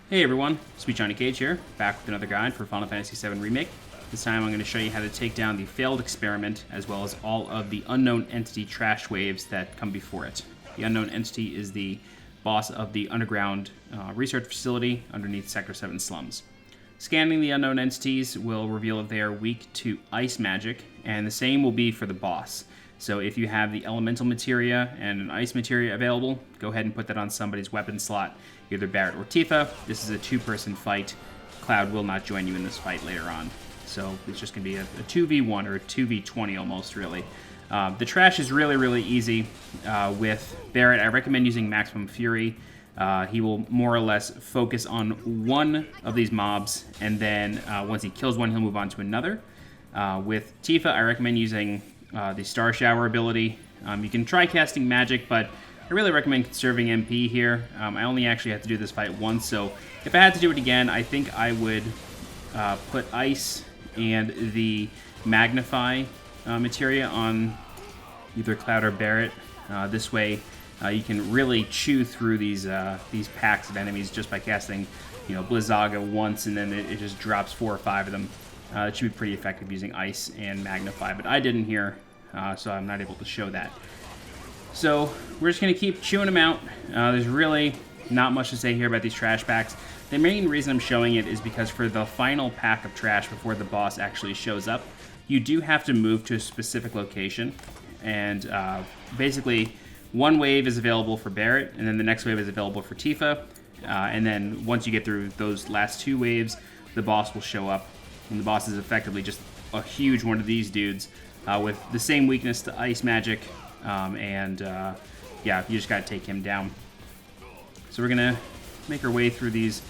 Hey everyone, SweetJohnnyCage here, back with another guide for Final Fantasy VII Remake. This time I'm going to show you how to take down the failed experiment, as well as all of the unknown entity trash waves that come before it. The unknown entity is the boss of the underground research facility underneath Sector 7 slums. Scanning the unknown entities will reveal that they are weak to ice magic, and the same will be for the boss. So if you have the elemental materia and an ice materia available, go ahead and put that on somebody's weapon slot, either Barret or Tifa. This is a two-person fight. Cloud will not join you in this fight later on. So it's just going to be a 2v1 or a 2v20 almost, really. The trash is really easy. With Barret, I recommend using Maximum Fury. He will more or less focus on one of these mobs, and then once he kills one, he'll move on to another. With Tifa, I recommend using the Star Shower ability. You can try casting magic, but I really recommend conserving MP here. I only actually had to do this fight once, so if I had to do it again, I think I would put Ice and the Magnify materia on either Cloud or Barret. This way, you can really chew through these packs of enemies just by casting, Blizzaga once, and then it just drops 4 or 5 of them. It should be pretty effective using Ice and Magnify, but I didn't here, so I'm not able to show that. So we're just going to keep chewing them out. There's really not much to say here about these trash packs. The main reason I'm showing it is because for the final pack of trash before the boss actually shows up, you do have to move to a specific location, and basically one wave is available for Barret, and then the next wave is available for Tifa, and then once you get through those last 2 waves, the boss will show up. And the boss is effectively just a huge one of these dudes with the same weakness to ice magic, yeah, you just gotta take him down. So we're gonna make our way through these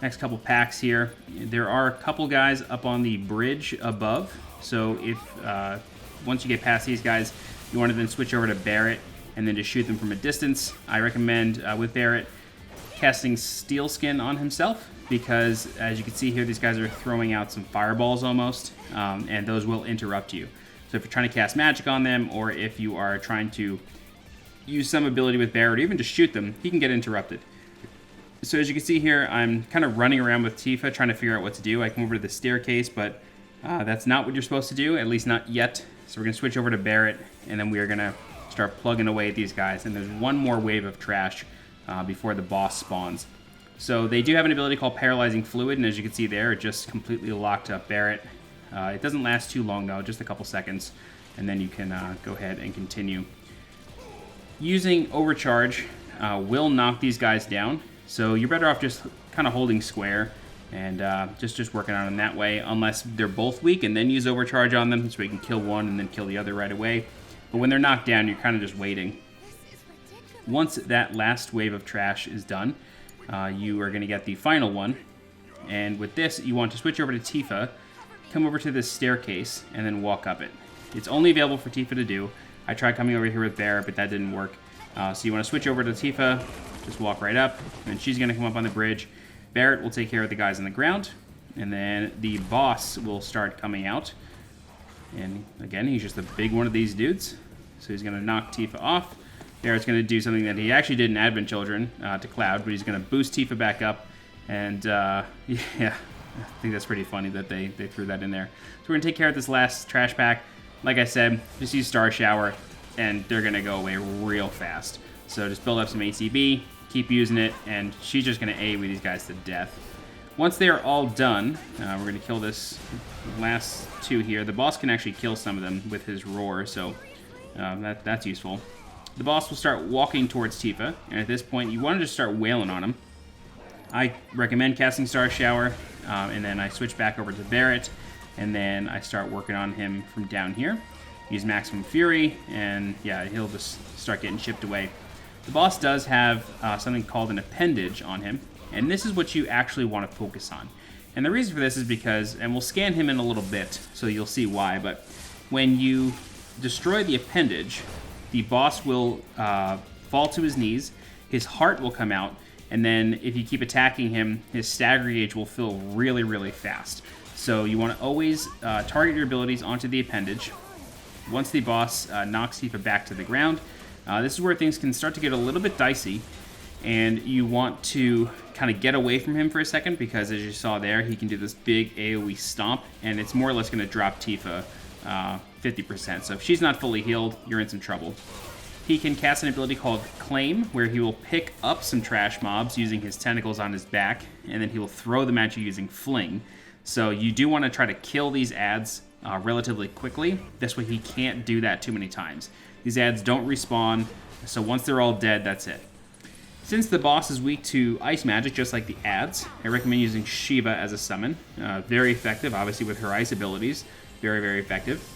next couple packs here. There are a couple guys up on the bridge above, so if once you get past these guys, you want to then switch over to Barret and then just shoot them from a distance. I recommend, with Barret, casting Steel Skin on himself, because as you can see here, these guys are throwing out some fireballs almost, and those will interrupt you. So if you're trying to cast magic on them, or if you are trying to use some ability with Barret, or even just shoot them, he can get interrupted. So as you can see here, I'm kind of running around with Tifa, trying to figure out what to do. I come over to the staircase, but that's not what you're supposed to do, at least not yet. So we're going to switch over to Barret, and then we are going to start plugging away at these guys. And there's one more wave of trash before the boss spawns. So they do have an ability called Paralyzing Fluid, and as you can see there, it just completely locked up Barret. It doesn't last too long though, just a couple seconds, and then you can go ahead and continue. Using Overcharge will knock these guys down, so you're better off just kind of holding square and just working on them that way, unless they're both weak, and then use Overcharge on them so you can kill one and then kill the other right away. But when they're knocked down, you're kind of just waiting. Once that last wave of trash is done, you are going to get the final one, and with this you want to switch over to Tifa, come over to this staircase, and then walk up it. It's only available for Tifa to do. I tried coming over here with Barret, but that didn't work. So you want to switch over to Tifa, just walk right up, and she's going to come up on the bridge. Barret will take care of the guys on the ground, and then the boss will start coming out. And again, he's just a big one of these dudes, so he's going to knock Tifa off. Barret's going to do something that he actually did in Advent Children to Cloud, but he's going to boost Tifa back up, and yeah, I think that's pretty funny that they threw that in there. So we're going to take care of this last trash pack. Like I said, just use Star Shower, and they're going to go away real fast. So just build up some ACB, keep using it, and she's just going to AoE these guys to death. Once they are all done, we're going to kill this last 2 here. The boss can actually kill some of them with his roar, so that's useful. The boss will start walking towards Tifa, and at this point, you want to just start wailing on him. I recommend casting Star Shower, and then I switch back over to Barret, and then I start working on him from down here. Use Maximum Fury, and yeah, he'll just start getting chipped away. The boss does have something called an appendage on him, and this is what you actually want to focus on. And the reason for this is because, and we'll scan him in a little bit, so you'll see why, but when you destroy the appendage, the boss will fall to his knees, his heart will come out, and then if you keep attacking him, his stagger gauge will fill really fast. So you want to always target your abilities onto the appendage. Once the boss knocks Tifa back to the ground, this is where things can start to get a little bit dicey. And you want to kind of get away from him for a second because, as you saw there, he can do this big AoE stomp, and it's more or less going to drop Tifa 50%. So if she's not fully healed, you're in some trouble. He can cast an ability called Claim, where he will pick up some trash mobs using his tentacles on his back, and then he will throw them at you using Fling. So you do want to try to kill these ads relatively quickly. This way he can't do that too many times. These ads don't respawn, so once they're all dead, that's it. Since the boss is weak to ice magic, just like the ads, I recommend using Shiva as a summon. Very effective, obviously, with her ice abilities. Very, very effective.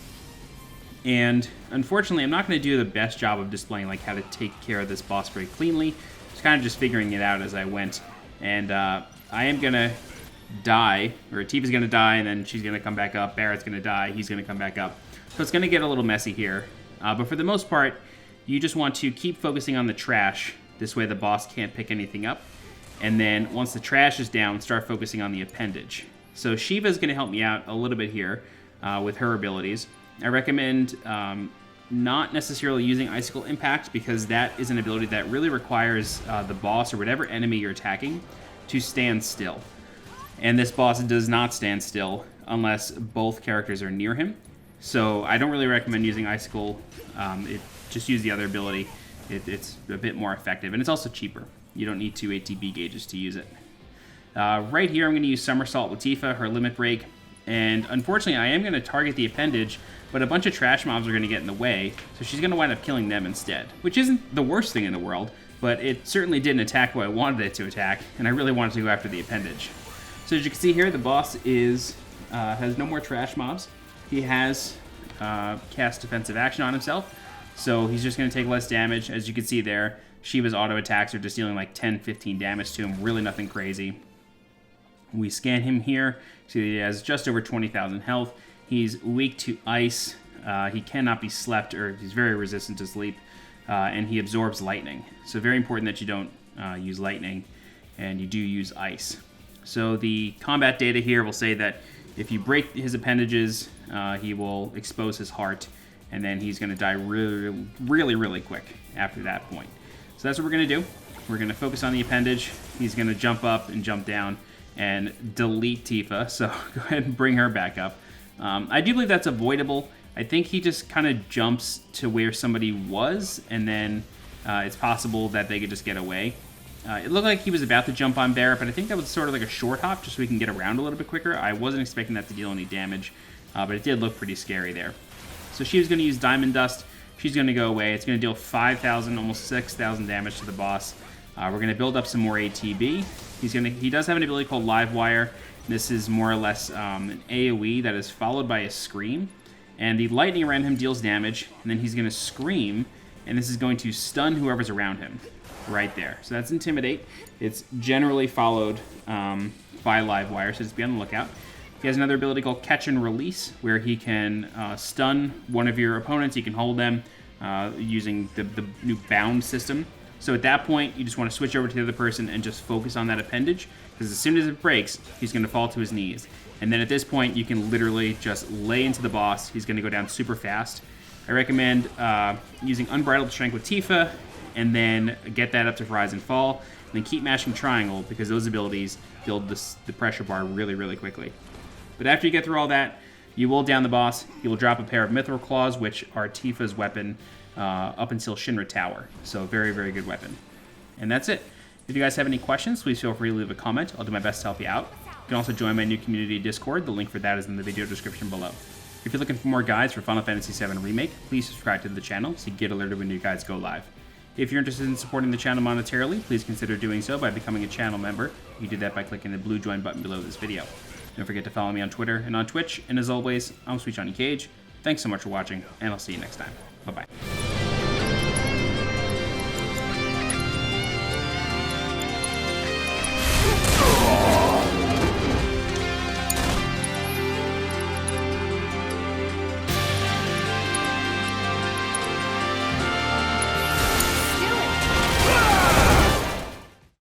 And unfortunately, I'm not going to do the best job of displaying like how to take care of this boss very cleanly. Just kind of just figuring it out as I went. And I am going to die, or Tifa's going to die, and then she's going to come back up. Barrett's going to die. He's going to come back up. So it's going to get a little messy here. But for the most part, you just want to keep focusing on the trash. This way the boss can't pick anything up. And then once the trash is down, start focusing on the appendage. So Shiva is going to help me out a little bit here with her abilities. I recommend not necessarily using Icicle Impact because that is an ability that really requires the boss or whatever enemy you're attacking to stand still. And this boss does not stand still unless both characters are near him. So I don't really recommend using Icicle. Just use the other ability. It's a bit more effective, and it's also cheaper. You don't need 2 ATB gauges to use it. Right here, I'm going to use Somersault with Tifa, her Limit Break, and unfortunately, I am going to target the appendage, but a bunch of trash mobs are going to get in the way, so she's going to wind up killing them instead, which isn't the worst thing in the world, but it certainly didn't attack who I wanted it to attack, and I really wanted to go after the appendage. So as you can see here, the boss has no more trash mobs. He has cast defensive action on himself, so he's just going to take less damage. As you can see there, Shiva's auto attacks are just dealing like 10-15 damage to him, really nothing crazy. We scan him here, see he has just over 20,000 health. He's weak to ice, he cannot be slept, or he's very resistant to sleep, and he absorbs lightning. So very important that you don't use lightning, and you do use ice. So the combat data here will say that if you break his appendages, he will expose his heart, and then he's going to die really, really, really quick after that point. So that's what we're going to do. We're going to focus on the appendage. He's going to jump up and jump down and delete Tifa, so go ahead and bring her back up. I do believe that's avoidable. I think he just kind of jumps to where somebody was, and then it's possible that they could just get away. It looked like he was about to jump on Barrett, but I think that was sort of like a short hop, just so we can get around a little bit quicker. I wasn't expecting that to deal any damage, but it did look pretty scary there. So she was going to use Diamond Dust. She's going to go away. It's going to deal 5,000, almost 6,000 damage to the boss. We're going to build up some more ATB. He does have an ability called Live Wire. This is more or less an AoE that is followed by a Scream. And the lightning around him deals damage, and then he's going to Scream, and this is going to stun whoever's around him right there. So that's Intimidate. It's generally followed by Live Wire, so just be on the lookout. He has another ability called Catch and Release, where he can stun one of your opponents. He can hold them using the new bound system. So at that point, you just want to switch over to the other person and just focus on that appendage, because as soon as it breaks, he's going to fall to his knees. And then at this point, you can literally just lay into the boss. He's going to go down super fast. I recommend using Unbridled Strength with Tifa, and then get that up to Rise and Fall, and then keep mashing Triangle, because those abilities build the pressure bar really, really quickly. But after you get through all that, you will down the boss. You will drop a pair of Mithril Claws, which are Tifa's weapon up until Shinra Tower. So very, very good weapon. And that's it. If you guys have any questions, please feel free to leave a comment. I'll do my best to help you out. You can also join my new community Discord. The link for that is in the video description below. If you're looking for more guides for Final Fantasy VII Remake, please subscribe to the channel so you get alerted when new guides go live. If you're interested in supporting the channel monetarily, please consider doing so by becoming a channel member. You can do that by clicking the blue join button below this video. Don't forget to follow me on Twitter and on Twitch. And as always, I'm SweetJohnnyCage. Thanks so much for watching, and I'll see you next time. Bye-bye.